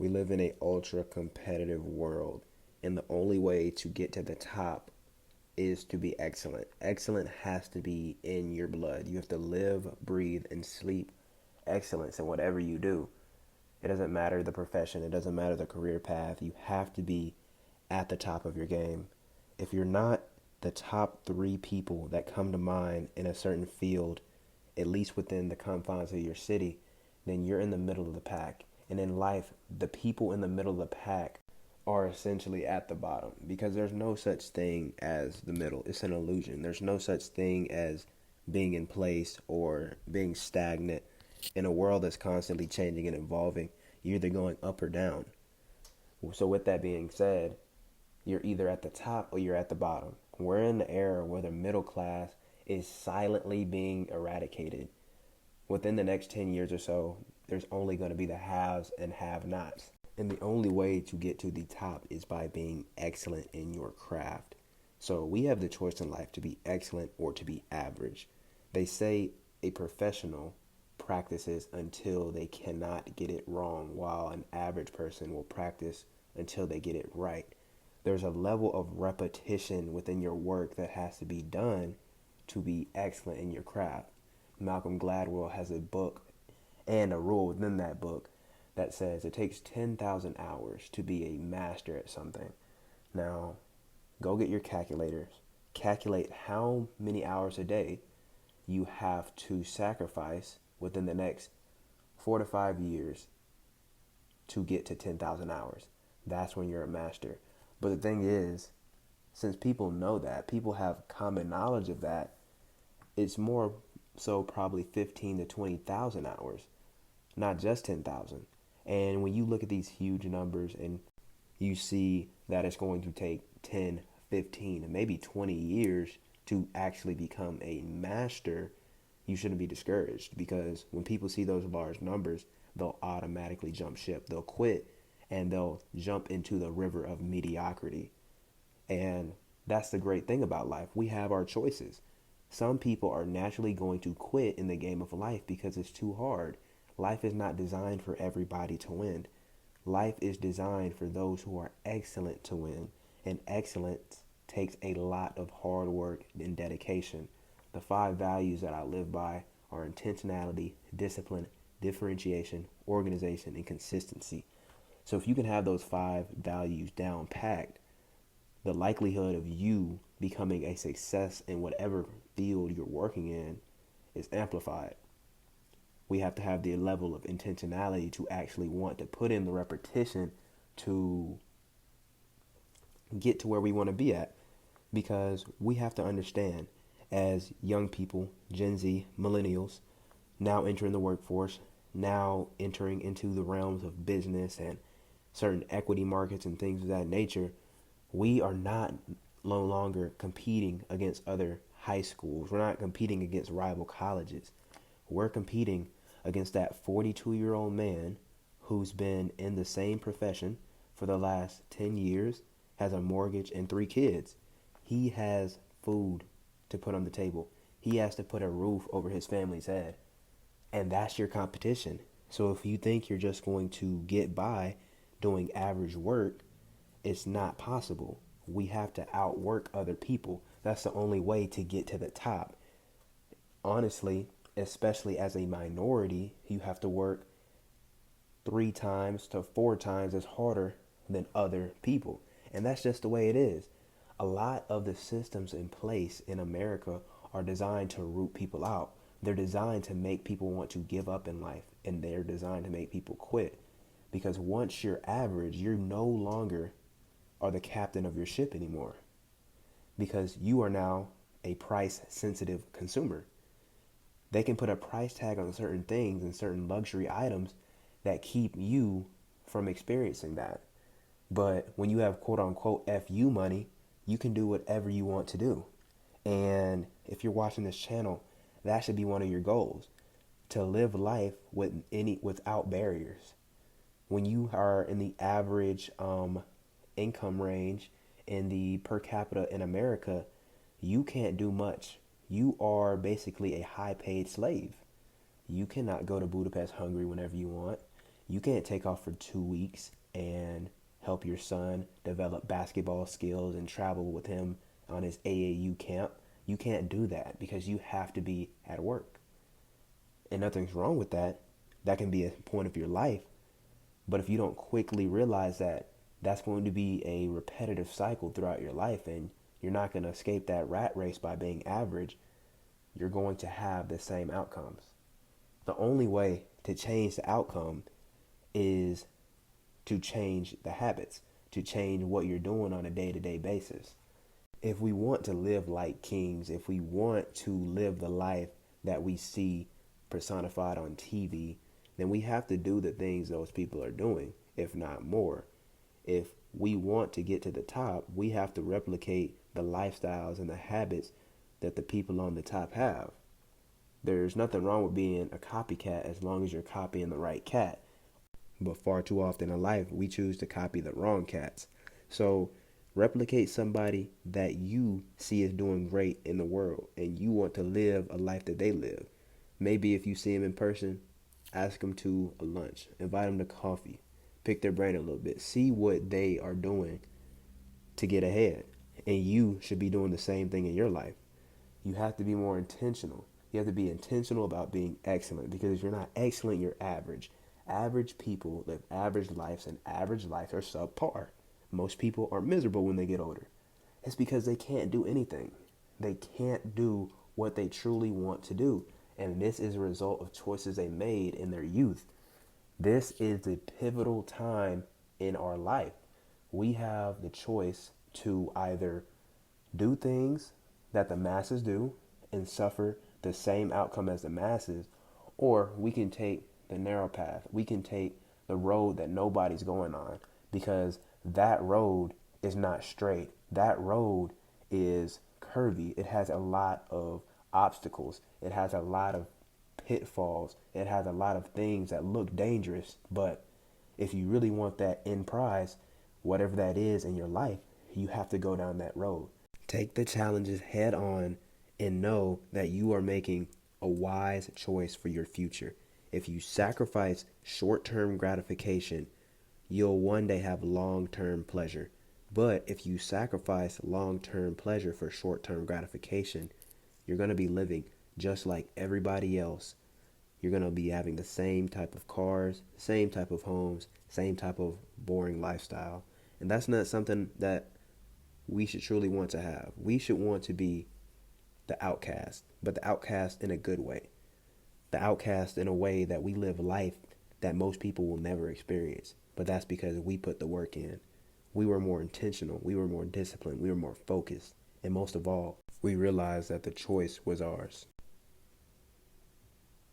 We live in a ultra competitive world, and the only way to get to the top is to be excellent. Excellent has to be in your blood. You have to live, breathe, and sleep excellence in whatever you do. It doesn't matter the profession, it doesn't matter the career path. You have to be at the top of your game. If you're not the top three people that come to mind in a certain field, at least within the confines of your city, then you're in the middle of the pack. And in life, the people in the middle of the pack are essentially at the bottom because there's no such thing as the middle. It's an illusion. There's no such thing as being in place or being stagnant in a world that's constantly changing and evolving. You're either going up or down. So, with that being said, you're either at the top or you're at the bottom. We're in the era where the middle class is silently being eradicated. Within the next 10 years or so, there's only going to be the haves and have nots. And the only way to get to the top is by being excellent in your craft. So we have the choice in life to be excellent or to be average. They say a professional practices until they cannot get it wrong, while an average person will practice until they get it right. There's a level of repetition within your work that has to be done to be excellent in your craft. Malcolm Gladwell has a book and a rule within that book that says it takes 10,000 hours to be a master at something. Now, go get your calculators. Calculate how many hours a day you have to sacrifice within the next 4 to 5 years to get to 10,000 hours. That's when you're a master. But the thing is, since people know that, people have common knowledge of that, it's more so probably 15 to 20,000 hours, not just 10,000. And when you look at these huge numbers and you see that it's going to take 10, 15, and maybe 20 years to actually become a master, you shouldn't be discouraged, because when people see those large numbers, they'll automatically jump ship. They'll quit and they'll jump into the river of mediocrity. And that's the great thing about life. We have our choices. Some people are naturally going to quit in the game of life because it's too hard. Life is not designed for everybody to win. Life is designed for those who are excellent to win. And excellence takes a lot of hard work and dedication. The five values that I live by are intentionality, discipline, differentiation, organization, and consistency. So if you can have those five values down packed, the likelihood of you becoming a success in whatever field you're working in is amplified. We have to have the level of intentionality to actually want to put in the repetition to get to where we want to be at, because we have to understand, as young people, Gen Z, millennials, now entering the workforce, now entering into the realms of business and certain equity markets and things of that nature, we are not no longer competing against other high schools. We're not competing against rival colleges. We're competing against that 42-year-old man who's been in the same profession for the last 10 years, has a mortgage and three kids. He has food to put on the table. He has to put a roof over his family's head. And that's your competition. So if you think you're just going to get by doing average work, it's not possible. We have to outwork other people. That's the only way to get to the top. Honestly, especially as a minority, you have to work 3 times to 4 times as harder than other people. And that's just the way it is. A lot of the systems in place in America are designed to root people out. They're designed to make people want to give up in life, and they're designed to make people quit. Because once you're average, you're no longer are the captain of your ship anymore, because you are now a price sensitive consumer. They can put a price tag on certain things and certain luxury items that keep you from experiencing that. But when you have quote unquote FU money, you can do whatever you want to do. And if you're watching this channel, that should be one of your goals, to live life without barriers. When you are in the average income range in the per capita in America, you can't do much. You are basically a high paid slave. You cannot go to Budapest, Hungary whenever you want. You can't take off for 2 weeks and help your son develop basketball skills and travel with him on his AAU camp. You can't do that because you have to be at work. And nothing's wrong with that. That can be a point of your life. But if you don't quickly realize that that's going to be a repetitive cycle throughout your life and you're not going to escape that rat race by being average, you're going to have the same outcomes. The only way to change the outcome is to change the habits, to change what you're doing on a day-to-day basis. If we want to live like kings, if we want to live the life that we see personified on TV, then we have to do the things those people are doing, if not more. If we want to get to the top, we have to replicate the lifestyles and the habits that the people on the top have. There's nothing wrong with being a copycat as long as you're copying the right cat. But far too often in life, we choose to copy the wrong cats. So replicate somebody that you see is doing great in the world and you want to live a life that they live. Maybe if you see them in person, ask them to a lunch, invite them to coffee, pick their brain a little bit, see what they are doing to get ahead. And you should be doing the same thing in your life. You have to be more intentional. You have to be intentional about being excellent, because if you're not excellent, you're average. Average people live average lives, and average lives are subpar. Most people are miserable when they get older. It's because they can't do anything. They can't do what they truly want to do. And this is a result of choices they made in their youth. This is the pivotal time in our life. We have the choice to either do things that the masses do and suffer the same outcome as the masses, or we can take the narrow path. We can take the road that nobody's going on, because that road is not straight. That road is curvy. It has a lot of obstacles. It has a lot of pitfalls. It has a lot of things that look dangerous. But if you really want that end prize, whatever that is in your life, you have to go down that road. Take the challenges head on and know that you are making a wise choice for your future. If you sacrifice short-term gratification, you'll one day have long-term pleasure. But if you sacrifice long-term pleasure for short-term gratification, you're going to be living just like everybody else. You're going to be having the same type of cars, same type of homes, same type of boring lifestyle. And that's not something that we should truly want to have. We should want to be the outcast, but the outcast in a good way. The outcast in a way that we live life that most people will never experience. But that's because we put the work in. We were more intentional. We were more disciplined. We were more focused. And most of all, we realized that the choice was ours.